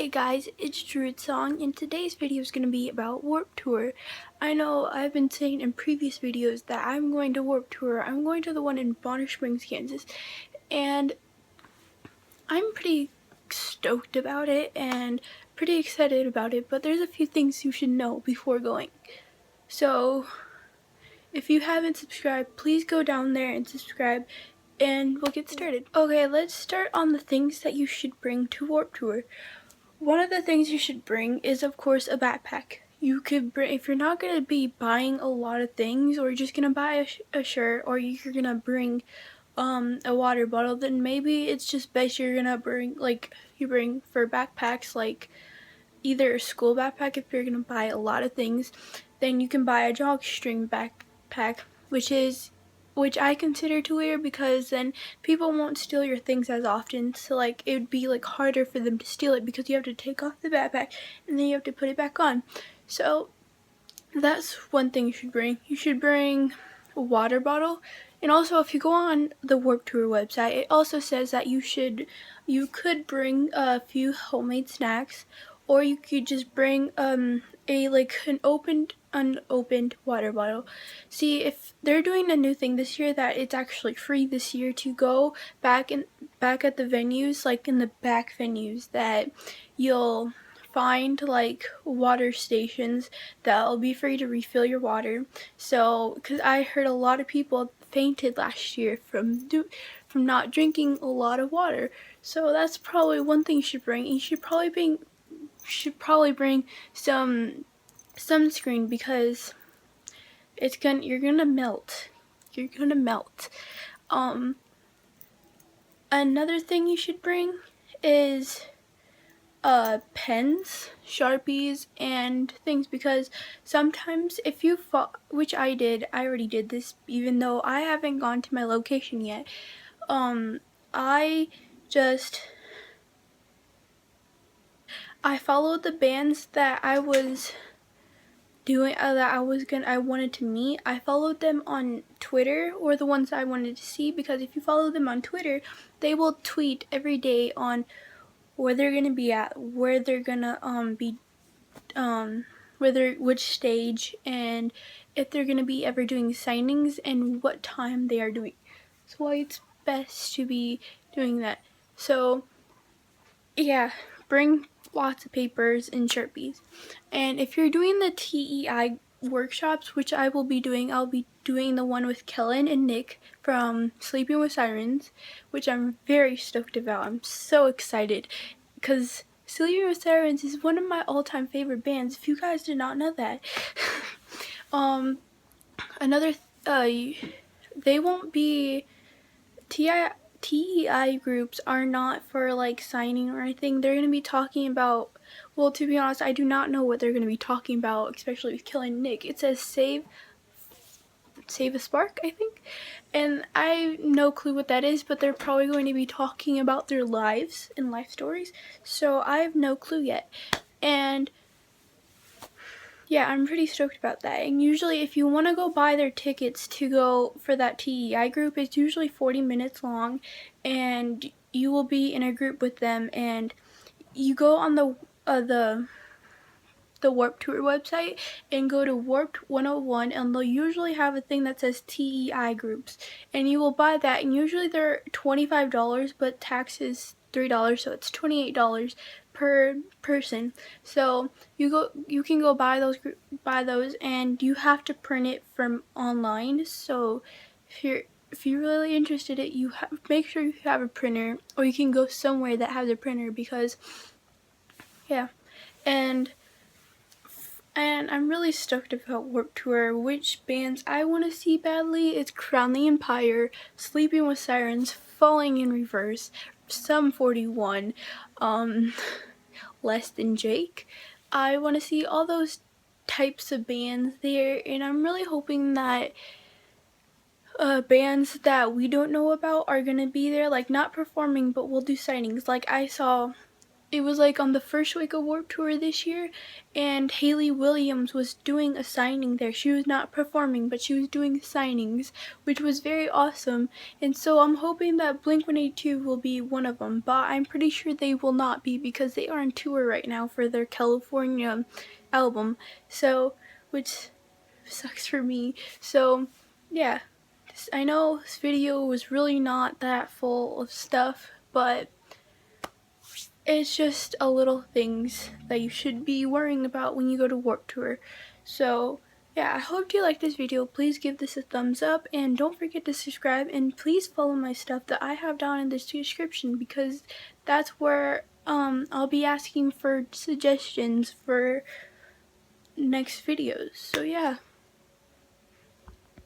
Hey guys, it's Druid Song, and today's video is going to be about Warped Tour. I know I've been saying in previous videos that I'm going to Warped Tour. I'm going to the one in Bonner Springs, Kansas, and I'm pretty stoked about it and pretty excited about it, but there's a few things you should know before going. So, if you haven't subscribed, please go down there and subscribe, and we'll get started. Okay, let's start on the things that you should bring to Warped Tour. One of the things you should bring is, of course, a backpack. You could bring, if you're not going to be buying a lot of things, or you're just going to buy a shirt, or you're going to bring a water bottle, then maybe it's just best you're going to bring, you bring for backpacks, like either a school backpack if you're going to buy a lot of things. Then you can buy a jog string backpack, which I consider to wear because then people won't steal your things as often. So it would be harder for them to steal it because you have to take off the backpack and then you have to put it back on. So that's one thing you should bring. You should bring a water bottle. And also, if you go on the Warped Tour website, it also says that you could bring a few homemade snacks, or you could just bring an unopened water bottle. See, if they're doing a new thing this year that it's actually free this year to go back at the venues, like in the back venues, that you'll find water stations that'll be free to refill your water. So, because I heard a lot of people fainted last year from not drinking a lot of water. So that's probably one thing you should bring. You should probably bring some sunscreen because you're gonna melt. You're gonna melt. Another thing you should bring is pens, Sharpies, and things, because sometimes if you fall, which I already did this even though I haven't gone to my location yet. I followed the bands that I was doing, I wanted to meet. I followed them on Twitter, or the ones I wanted to see, because if you follow them on Twitter, they will tweet every day on where they're gonna be at, where they're gonna which stage, and if they're gonna be ever doing signings and what time they are doing. So why it's best to be doing that. So yeah, bring lots of papers and Sharpies. And if you're doing the TEI workshops, which I will be doing, I'll be doing the one with Kellen and Nick from Sleeping with Sirens, which I'm very stoked about. I'm so excited because Sleeping with Sirens is one of my all-time favorite bands, if you guys did not know that. They won't be, TEI groups are not for signing or anything. They're going to be talking about, well, to be honest, I do not know what they're going to be talking about, especially with Killing Nick. It says Save a Spark, I think, and I have no clue what that is, but they're probably going to be talking about their lives and life stories, so I have no clue yet. And yeah, I'm pretty stoked about that. And usually if you want to go buy their tickets to go for that TEI group, it's usually 40 minutes long, and you will be in a group with them, and you go on the Warped Tour website and go to Warped 101, and they'll usually have a thing that says TEI groups, and you will buy that, and usually they're $25, but tax is $3, so it's $28 per person. So you can go buy those, and you have to print it from online. So if you're really interested in it, make sure you have a printer, or you can go somewhere that has a printer, because yeah. And I'm really stoked about Warped Tour. Which bands I want to see badly is Crown the Empire, Sleeping with Sirens, Falling in Reverse, Sum 41, Less Than Jake. I want to see all those types of bands there, and I'm really hoping that bands that we don't know about are going to be there, not performing, but we'll do signings. I saw it was like on the first week of Warped Tour this year, and Hayley Williams was doing a signing there. She was not performing, but she was doing signings, which was very awesome. And so I'm hoping that Blink-182 will be one of them, but I'm pretty sure they will not be because they are on tour right now for their California album. So, which sucks for me. So, yeah. I know this video was really not that full of stuff, but it's just a little things that you should be worrying about when you go to Warped Tour. So yeah, I hope you like this video. Please give this a thumbs up and don't forget to subscribe, and please follow my stuff that I have down in the description because that's where I'll be asking for suggestions for next videos. So yeah.